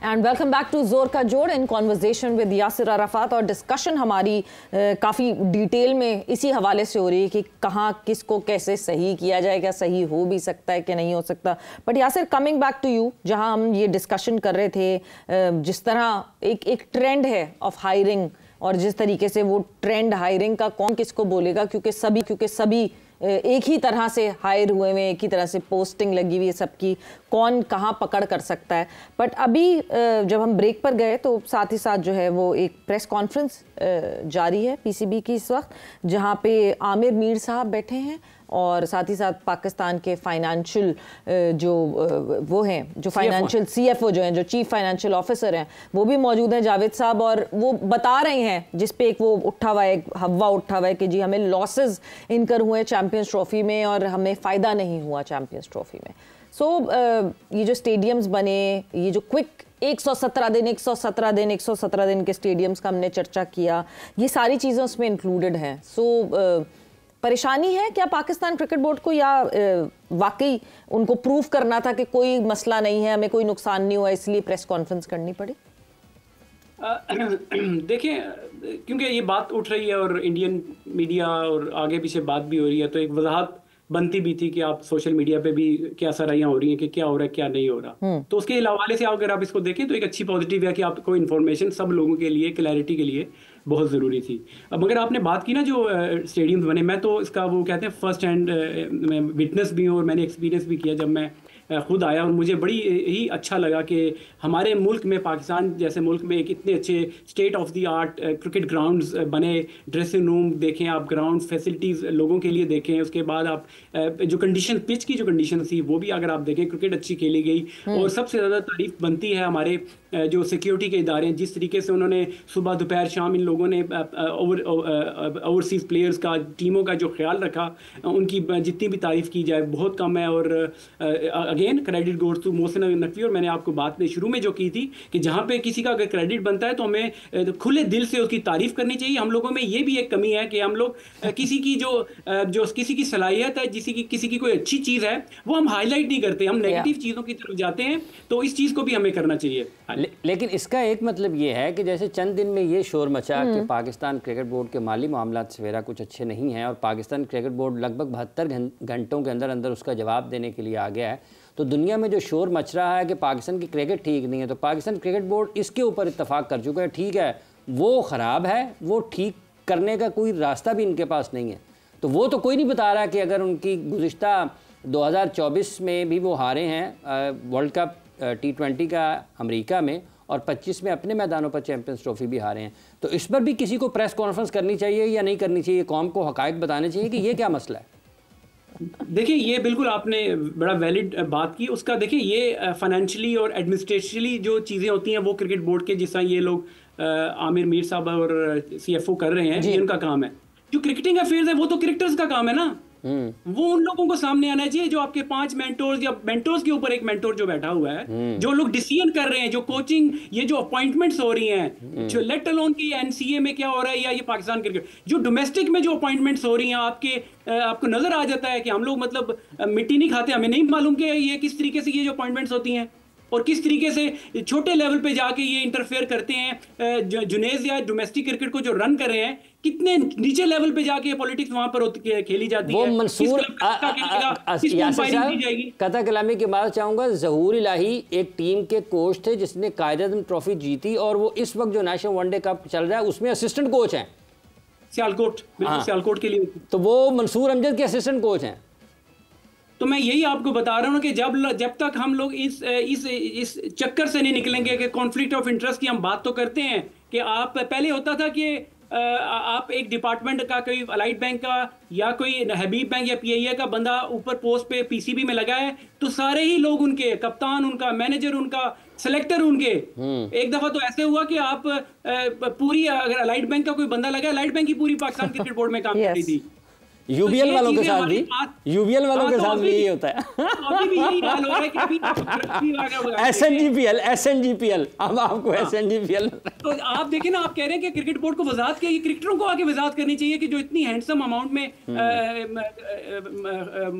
And welcome back to जोर का जोड़ in conversation with Yasir Arafat. और डिस्कशन हमारी काफ़ी डिटेल में इसी हवाले से हो रही है कि कहाँ किसको कैसे सही किया जाए, क्या सही हो भी सकता है कि नहीं हो सकता। But Yasir, coming back to you, जहाँ हम ये डिस्कशन कर रहे थे, जिस तरह एक ट्रेंड है ऑफ हायरिंग और जिस तरीके से वो ट्रेंड हायरिंग का कौन किसको बोलेगा, क्योंकि सभी एक ही तरह से हायर हुए हुए, एक ही तरह से पोस्टिंग लगी हुई है सबकी, कौन कहाँ पकड़ कर सकता है। बट अभी जब हम ब्रेक पर गए तो साथ ही साथ जो है वो एक प्रेस कॉन्फ्रेंस जारी है PCB की इस वक्त, जहाँ पे आमिर मीर साहब बैठे हैं और साथ ही साथ पाकिस्तान के फाइनेंशियल जो वो हैं, जो फाइनेंशियल CFO जो हैं, जो चीफ फाइनेंशियल ऑफिसर हैं, वो भी मौजूद हैं, जावेद साहब। और वो बता रहे हैं, जिस पे एक वो उठा हुआ है, हवा उठा हुआ है कि जी हमें लॉसेस इनकर हुए चैम्पियंस ट्रॉफी में और हमें फ़ायदा नहीं हुआ चैम्पियंस ट्रॉफी में। सो ये जो स्टेडियम्स बने, ये जो क्विक 117 दिन के स्टेडियम्स का हमने चर्चा किया, ये सारी चीज़ें उसमें इंक्लूडेड हैं। सो परेशानी है क्या पाकिस्तान क्रिकेट बोर्ड को, या वाकई उनको प्रूफ करना था कि कोई मसला नहीं है, हमें कोई नुकसान नहीं हुआ, इसलिए प्रेस कॉन्फ्रेंस करनी पड़ी? देखिए, क्योंकि ये बात उठ रही है और इंडियन मीडिया और आगे पीछे बात भी हो रही है, तो एक वजाहत बनती भी थी कि आप सोशल मीडिया पे भी क्या सराहियां हो रही हैं कि क्या हो रहा है क्या नहीं हो रहा। तो उसके हवाले से अगर आप इसको देखें तो एक अच्छी पॉजिटिव है कि आपको इन्फॉर्मेशन सब लोगों के लिए, क्लैरिटी के लिए बहुत ज़रूरी थी। अब अगर आपने बात की ना जो स्टेडियम्स बने, मैं तो इसका वो कहते हैं फर्स्ट हैंड मैं विटनेस भी हूँ और मैंने एक्सपीरियंस भी किया जब मैं खुद आया, और मुझे बड़ी ही अच्छा लगा कि हमारे मुल्क में, पाकिस्तान जैसे मुल्क में, एक इतने अच्छे state of the art cricket grounds बने, ड्रेसिंग रूम देखें आप, ग्राउंड फैसिलिटीज़ लोगों के लिए देखें, उसके बाद आप जो कंडीशन, पिच की जो कंडीशन थी वो भी अगर आप देखें, क्रिकेट अच्छी खेली गई। और सबसे ज़्यादा तारीफ बनती है हमारे जो सिक्योरिटी के इदारे हैं, जिस तरीके से उन्होंने सुबह दोपहर शाम इन लोगों ने ओवरसीज़ प्लेयर्स का, टीमों का जो ख्याल रखा, उनकी जितनी भी तारीफ़ की जाए बहुत कम है। और again credit goes to Mohsin Naqvi. और मैंने आपको बात में शुरू में जो की थी कि जहाँ पे किसी का अगर क्रेडिट बनता है तो हमें खुले दिल से उसकी तारीफ करनी चाहिए। हम लोगों में ये भी एक कमी है कि हम लोग किसी की जो किसी की सलाहियत है, किसी की कोई अच्छी चीज़ है वो हम हाईलाइट नहीं करते, हम नेगेटिव चीज़ों की तरफ जाते हैं। तो इस चीज़ को भी हमें करना चाहिए। लेकिन इसका एक मतलब ये है कि जैसे चंद दिन में ये शोर मचा कि पाकिस्तान क्रिकेट बोर्ड के माली मामलात सवेरा कुछ अच्छे नहीं हैं और पाकिस्तान क्रिकेट बोर्ड लगभग 72 घंटों के अंदर अंदर उसका जवाब देने के लिए आ गया है, तो दुनिया में जो शोर मच रहा है कि पाकिस्तान की क्रिकेट ठीक नहीं है, तो पाकिस्तान क्रिकेट बोर्ड इसके ऊपर इत्तफाक कर चुका है, ठीक है वो ख़राब है, वो ठीक करने का कोई रास्ता भी इनके पास नहीं है। तो वो तो कोई नहीं बता रहा कि अगर उनकी गुज़िश्ता 2024 में भी वो हारे हैं वर्ल्ड कप T20 का अमेरिका में और 25 में अपने मैदानों पर चैंपियंस ट्रॉफी भी हारे हैं, तो इस पर भी किसी को प्रेस कॉन्फ्रेंस करनी चाहिए या नहीं करनी चाहिए, कौम को हकायक बताने चाहिए कि ये क्या मसला है? देखिए ये बिल्कुल आपने बड़ा वैलिड बात की। उसका देखिए ये फाइनेंशियली और एडमिनिस्ट्रेशनली जो चीज़ें होती हैं वो क्रिकेट बोर्ड के, जिस तरह ये लोग आमिर मीर साहब और CFO कर रहे हैं, ये उनका काम है। जो क्रिकेटिंग अफेयर्स है वो तो क्रिकेटर्स का काम है ना, वो उन लोगों को सामने आना चाहिए जो आपके 5 मेंटोर्स या मेंटोर्स के ऊपर एक मेंटोर जो बैठा हुआ है, जो लोग डिसीजन कर रहे हैं, जो कोचिंग, ये जो अपॉइंटमेंट्स हो रही हैं, जो लेट अलोन की NCA में क्या हो रहा है या ये पाकिस्तान क्रिकेट जो डोमेस्टिक में जो अपॉइंटमेंट्स हो रही हैं, आपको नजर आ जाता है कि हम लोग मतलब मिट्टी नहीं खाते, हमें नहीं मालूम कि ये किस तरीके से ये जो अपॉइंटमेंट्स होती हैं और किस तरीके से छोटे लेवल पे जाके ये इंटरफेयर करते हैं। जुनेज या डोमेस्टिक क्रिकेट को जो रन कर रहे हैं, कितने नीचे लेवल पे जाके पॉलिटिक्स वहां पर खेली जाती है। वो मंसूर कथा कलामी की बात चाहूंगा, ज़हूर इलाही एक टीम के कोच थे जिसने कायदे-ए-आज़म ट्रॉफी जीती और वो इस वक्त जो नेशनल वनडे कप चल रहा है उसमें असिस्टेंट कोच हैं, सियालकोट, बिल्कुल सियालकोट के लिए। तो वो मंसूर अमजद के असिस्टेंट कोच हैं। तो मैं यही आपको बता रहा हूँ कि जब तक हम लोग इस चक्कर से नहीं निकलेंगे कि कॉन्फ्लिक्ट ऑफ इंटरेस्ट की हम बात तो करते हैं कि आप पहले होता था कि आप एक डिपार्टमेंट का, कोई अलाइड बैंक का या कोई हबीब बैंक या PIA का बंदा ऊपर पोस्ट पे PCB में लगा है तो सारे ही लोग उनके, कप्तान उनका, मैनेजर उनका, सेलेक्टर उनके। एक दफा तो ऐसे हुआ कि आप पूरी, अगर अलाइड बैंक का कोई बंदा लगा, अलाइड बैंक की पूरी पाकिस्तान क्रिकेट बोर्ड में काम कर रही थी। UBL वालों के साथ भी, UBL वालों के साथ भी यही होता है। अभी भी यही हाल हो रहा है कि अभी SNGPL, अब आपको SNGPL। तो आप देखें ना, आप कह रहे हैं कि क्रिकेट बोर्ड को वजाहत की, क्रिकेटरों को आके वजाहत करनी चाहिए कि जो इतनी हैंडसम अमाउंट में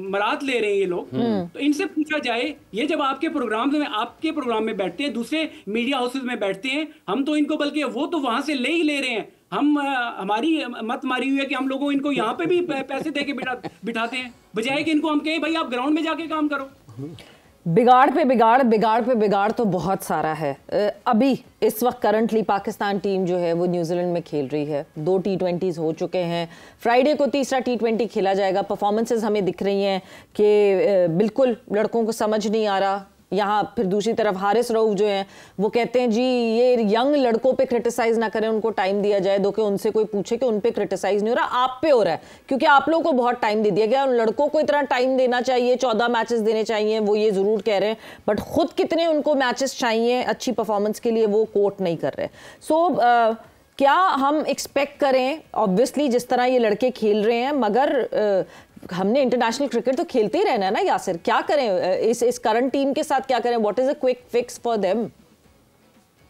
मरात ले रहे हैं ये लोग, तो इनसे पूछा जाए, ये जब आपके प्रोग्राम में बैठते हैं, दूसरे मीडिया हाउसेज में बैठते हैं, हम तो इनको, बल्कि वो तो वहां से ले रहे हैं, हम हमारी मत मारी हुई है कि हम लोगों इनको यहाँ पे भी पैसे देके बिठाते हैं, बजाय कि इनको हम कहें भाई आप ग्राउंड में जाके काम करो। बिगाड़ पे बिगाड़ तो बहुत सारा है। अभी इस वक्त करंटली पाकिस्तान टीम जो है वो न्यूजीलैंड में खेल रही है, 2 T20s हो चुके हैं, फ्राइडे को तीसरा T20 खेला जाएगा। परफॉर्मेंसेस हमें दिख रही हैं कि बिल्कुल लड़कों को समझ नहीं आ रहा। यहाँ फिर दूसरी तरफ हारिस रऊफ जो हैं वो कहते हैं जी ये यंग लड़कों पे क्रिटिसाइज ना करें, उनको टाइम दिया जाए, दो कि उनसे कोई पूछे कि उन पे क्रिटिसाइज नहीं हो रहा, आप पे हो रहा है, क्योंकि आप लोगों को बहुत टाइम दे दिया गया। उन लड़कों को इतना टाइम देना चाहिए, 14 मैचेस देने चाहिए, वो ये जरूर कह रहे हैं, बट खुद कितने उनको मैचेस चाहिए अच्छी परफॉर्मेंस के लिए वो कोट नहीं कर रहे। सो क्या हम एक्सपेक्ट करें, ऑब्वियसली जिस तरह ये लड़के खेल रहे हैं, मगर हमने इंटरनेशनल क्रिकेट तो खेलते ही रहना है ना यासिर, क्या करें इस करंट टीम के साथ, क्या करें, what is a quick fix for them?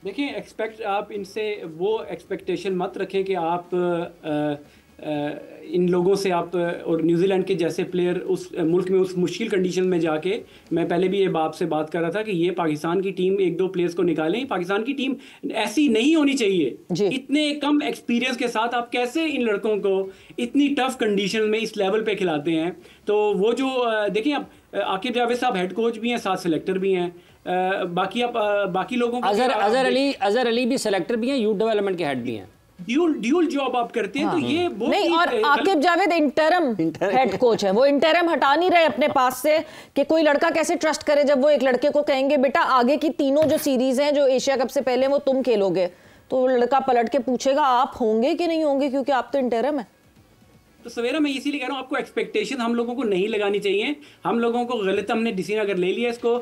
देखिए आप इनसे वो एक्सपेक्टेशन मत रखें कि आप इन लोगों से आप, और न्यूजीलैंड के जैसे प्लेयर उस मुल्क में उस मुश्किल कंडीशन में जाके, मैं पहले भी ये बाप से बात कर रहा था कि ये पाकिस्तान की टीम 1-2 प्लेयर्स को निकालें, पाकिस्तान की टीम ऐसी नहीं होनी चाहिए। इतने कम एक्सपीरियंस के साथ आप कैसे इन लड़कों को इतनी टफ कंडीशन में इस लेवल पे खिलाते हैं? तो वो जो देखिए, आप आकिब जावेद साहब हेड कोच भी हैं, साथ सेलेक्टर भी हैं, बाकी लोगों को अजहर अली भी सेलेक्टर भी हैं, यूथ डेवलपमेंट के हेड भी हैं, ड्यूल जॉब आप करते हैं। तो ये वो नहीं, और Aqib Javed interim head coach है, वो इंटरम हटा नहीं रहे अपने पास से कि कोई लड़का कैसे ट्रस्ट करे जब वो एक लड़के को कहेंगे बेटा आगे की तीनों जो सीरीज हैं जो एशिया कप से पहले वो तुम खेलोगे, तो वो लड़का पलट के पूछेगा आप होंगे कि नहीं होंगे, क्योंकि आप तो इंटरम है। तो सवेरा मैं इसीलिए कह रहा हूँ आपको एक्सपेक्टेशन हम लोगों को नहीं लगानी चाहिए। हम लोगों को गलत हमने डिसीजन अगर ले लिया, इसको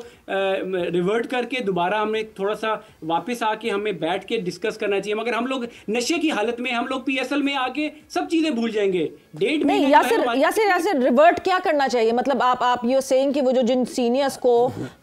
रिवर्ट करके दोबारा हमें थोड़ा सा वापस आके हमें बैठ के डिस्कस करना चाहिए। मगर हम लोग नशे की हालत में हम लोग PSL में आके सब चीजें भूल जाएंगे। डेट नहीं, यासिर रिवर्ट क्या करना चाहिए? मतलब आप ये सेइंग कि वो जो जिन सीनियर्स को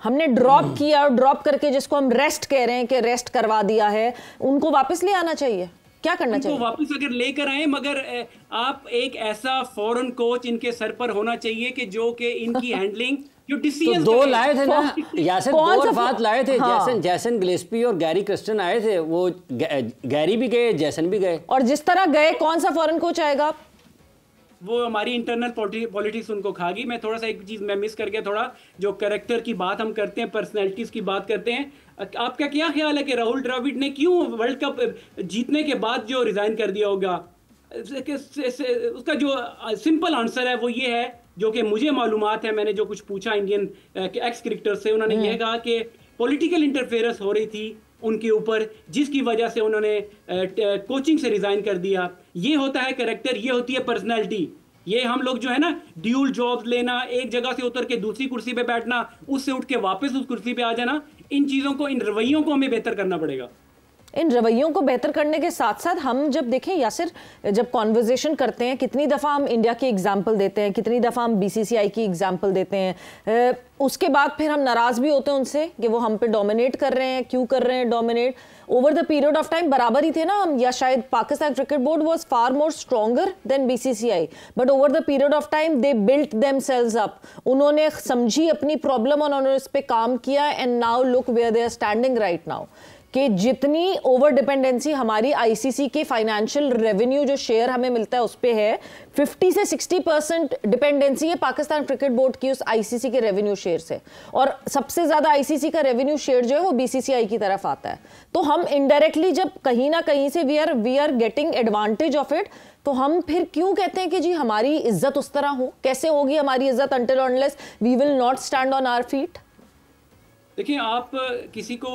हमने ड्रॉप किया और ड्रॉप करके जिसको हम रेस्ट कह रहे हैं कि रेस्ट करवा दिया है, उनको वापस ले आना चाहिए? क्या करना चाहिए? वापस अगर लेकर आए, मगर आप एक ऐसा फॉरेन कोच इनके सर पर होना चाहिए कि जो कि इनकी हैंडलिंग जो डिसीजन तो 2 लाए थे ना यासिर, 2 रफात लाए थे। हाँ। जैसन गिलेस्पी और गैरी क्रिस्टन आए थे, वो गैरी भी गए, जैसन भी गए, और जिस तरह गए कौन सा फॉरेन कोच आएगा? वो हमारी इंटरनल पॉलिटिक्स उनको खा गई। मैं थोड़ा सा एक चीज मैं मिस कर गया, थोड़ा जो कैरेक्टर की बात हम करते हैं, पर्सनैलिटीज की बात करते हैं। आपका क्या ख्याल है कि राहुल द्रविड़ ने क्यों वर्ल्ड कप जीतने के बाद जो रिजाइन कर दिया होगा? उसका जो सिंपल आंसर है वो ये है, जो कि मुझे मालूमात है, मैंने जो कुछ पूछा इंडियन एक्स क्रिकेटर से, उन्होंने यह कहा कि पॉलिटिकल इंटरफेरेंस हो रही थी उनके ऊपर, जिसकी वजह से उन्होंने कोचिंग से रिजाइन कर दिया। ये होता है कैरेक्टर, ये होती है पर्सनैलिटी। ये हम लोग जो है ना, ड्यूल जॉब्स लेना, एक जगह से उतर के दूसरी कुर्सी पे बैठना, उससे उठ के वापस उस कुर्सी पे आ जाना, इन चीज़ों को, इन रवैयों को हमें बेहतर करना पड़ेगा। इन रवैयों को बेहतर करने के साथ साथ हम जब देखें यासिर, जब कॉन्वर्जेशन करते हैं, कितनी दफ़ा हम इंडिया की एग्जाम्पल देते हैं, कितनी दफ़ा हम BCCI की एग्जाम्पल देते हैं, उसके बाद फिर हम नाराज़ भी होते हैं उनसे कि वो हम पे डोमिनेट कर रहे हैं। क्यों कर रहे हैं dominate? Over the period of time बराबर ही थे ना हम, या शायद Pakistan cricket board was far more stronger than BCCI, but over the period of time they built themselves up. उन्होंने समझी अपनी प्रॉब्लम और उन्होंने इस पे काम किया, and now look where they are standing right now. कि जितनी ओवर डिपेंडेंसी हमारी ICC के फाइनेंशियल रेवेन्यू जो शेयर हमें मिलता है उस पे है, 50 से 60% डिपेंडेंसी है पाकिस्तान क्रिकेट बोर्ड की उस ICC के रेवेन्यू शेयर से, और सबसे ज्यादा ICC का रेवेन्यू शेयर जो है वो BCCI की तरफ आता है। तो हम इनडायरेक्टली जब कहीं ना कहीं से we are getting advantage of it, तो हम फिर क्यों कहते हैं कि जी हमारी इज्जत उस तरह हो? कैसे होगी हमारी इज्जत until unless we will not stand on our feet? देखिए, आप किसी को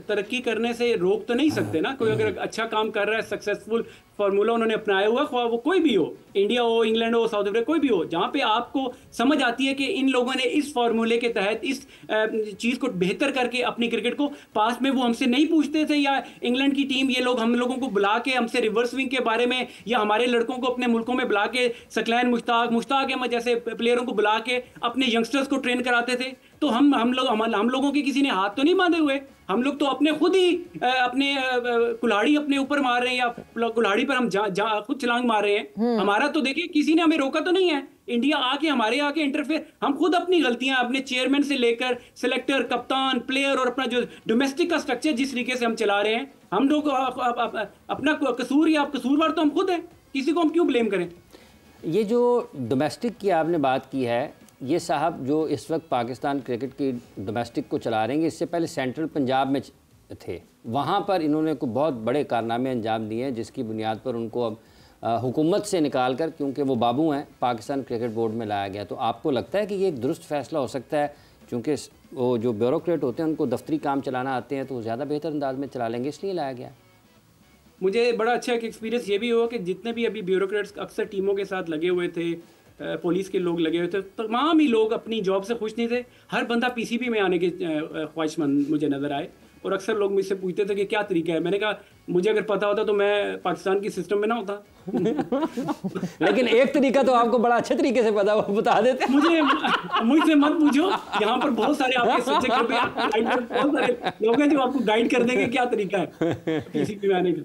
तरक्की करने से रोक तो नहीं सकते ना। कोई अगर अच्छा काम कर रहा है, सक्सेसफुल फार्मूला उन्होंने अपनाया हुआ, ख्वाह वो कोई भी हो, इंडिया हो, इंग्लैंड हो, साउथ अफ्रीका, कोई भी हो, जहाँ पे आपको समझ आती है कि इन लोगों ने इस फार्मूले के तहत इस चीज़ को बेहतर करके अपनी क्रिकेट को, पास में वो हमसे नहीं पूछते थे, या इंग्लैंड की टीम ये लोग हम लोगों को बुला के हमसे रिवर्स स्विंग के बारे में, या हमारे लड़कों को अपने मुल्कों में बुला के सकलैन मुश्ताक अहमद जैसे प्लेयरों को बुला के अपने यंगस्टर्स को ट्रेन कराते थे। तो हम लोगों के किसी ने हाथ तो नहीं बांधे हुए। हम लोग तो अपने खुद ही अपने कुल्हाड़ी अपने ऊपर मार रहे हैं, या कुल्हाड़ी पर हम खुद छलांग मार रहे हैं। हमारा तो देखिए किसी ने हमें रोका तो नहीं है। इंडिया हमारे आके इंटरफेयर, हम खुद अपनी गलतियां, अपने चेयरमैन से लेकर सिलेक्टर, कप्तान, प्लेयर और अपना जो डोमेस्टिक का स्ट्रक्चर जिस तरीके से हम चला रहे हैं, हम लोग अपना कसूर या कसूरवार तो हम खुद हैं। किसी को हम क्यों ब्लेम करें? ये जो डोमेस्टिक की आपने बात की है, ये साहब जो इस वक्त पाकिस्तान क्रिकेट की डोमेस्टिक को चला रहे हैं, इससे पहले सेंट्रल पंजाब में थे, वहाँ पर इन्होंने को बहुत बड़े कारनामे अंजाम दिए हैं, जिसकी बुनियाद पर उनको अब हुकूमत से निकाल कर, क्योंकि वो बाबू हैं, पाकिस्तान क्रिकेट बोर्ड में लाया गया। तो आपको लगता है कि ये एक दुरुस्त फैसला हो सकता है, क्योंकि वो जो ब्यूरोक्रेट होते हैं उनको दफ्तरी काम चलाना आते हैं, तो वो ज़्यादा बेहतर अंदाज में चला लेंगे, इसलिए लाया गया? मुझे बड़ा अच्छा एक एक्सपीरियंस ये भी हुआ कि जितने भी अभी ब्यूरोक्रेट्स अक्सर टीमों के साथ लगे हुए थे, पुलिस के लोग लगे हुए थे, तमाम ही लोग अपनी जॉब से खुश नहीं थे। हर बंदा PCB में आने के ख्वाहिशमंद मुझे नज़र आए, और अक्सर लोग मुझसे पूछते थे कि क्या तरीका है। मैंने कहा मुझे अगर पता होता तो मैं पाकिस्तान की सिस्टम में ना होता। लेकिन एक तरीका तो आपको बड़ा अच्छे तरीके से पता, वो बता देते। मुझसे मत पूछो, यहाँ पर बहुत सारे आपके सच्चे बहुत सारे लोग हैं जो आपको गाइड कर देंगे क्या तरीका है PCB में आने का।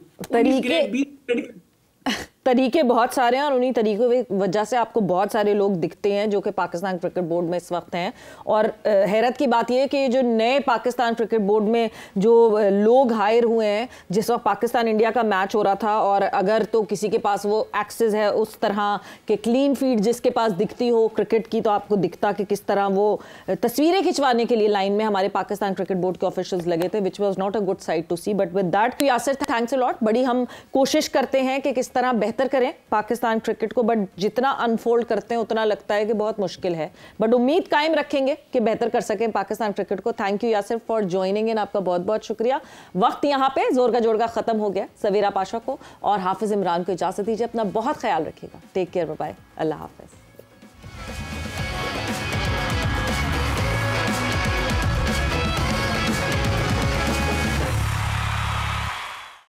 तरीके बहुत सारे हैं, और उन्हीं तरीकों की वजह से आपको बहुत सारे लोग दिखते हैं जो कि पाकिस्तान क्रिकेट बोर्ड में इस वक्त हैं। और हैरत की बात यह है कि जो नए पाकिस्तान क्रिकेट बोर्ड में जो लोग हायर हुए हैं, जिस वक्त पाकिस्तान इंडिया का मैच हो रहा था, और अगर तो किसी के पास वो एक्सेस है उस तरह के क्लीन फीड जिसके पास दिखती हो क्रिकेट की, तो आपको दिखता कि किस तरह वो तस्वीरें खिंचवाने के लिए लाइन में हमारे पाकिस्तान क्रिकेट बोर्ड के ऑफिशियल्स लगे थे, which was not a good sight to see. But with that Yasir, thanks a lot. बड़ी हम कोशिश करते हैं कि किस तरह बेहतर करें पाकिस्तान क्रिकेट को, बट जितना अनफोल्ड करते हैं उतना लगता है कि बहुत मुश्किल है, बट उम्मीद कायम रखेंगे कि बेहतर कर सकें पाकिस्तान क्रिकेट को। Thank you Yasir for joining in, आपका बहुत बहुत शुक्रिया। वक्त यहाँ पे जोर का जोड़गा खत्म हो गया। सवेरा पाशा को और हाफिज इमरान को इजाजत दीजिए, अपना बहुत ख्याल रखिएगा। टेक केयर, बाय, अल्लाह हाफिज।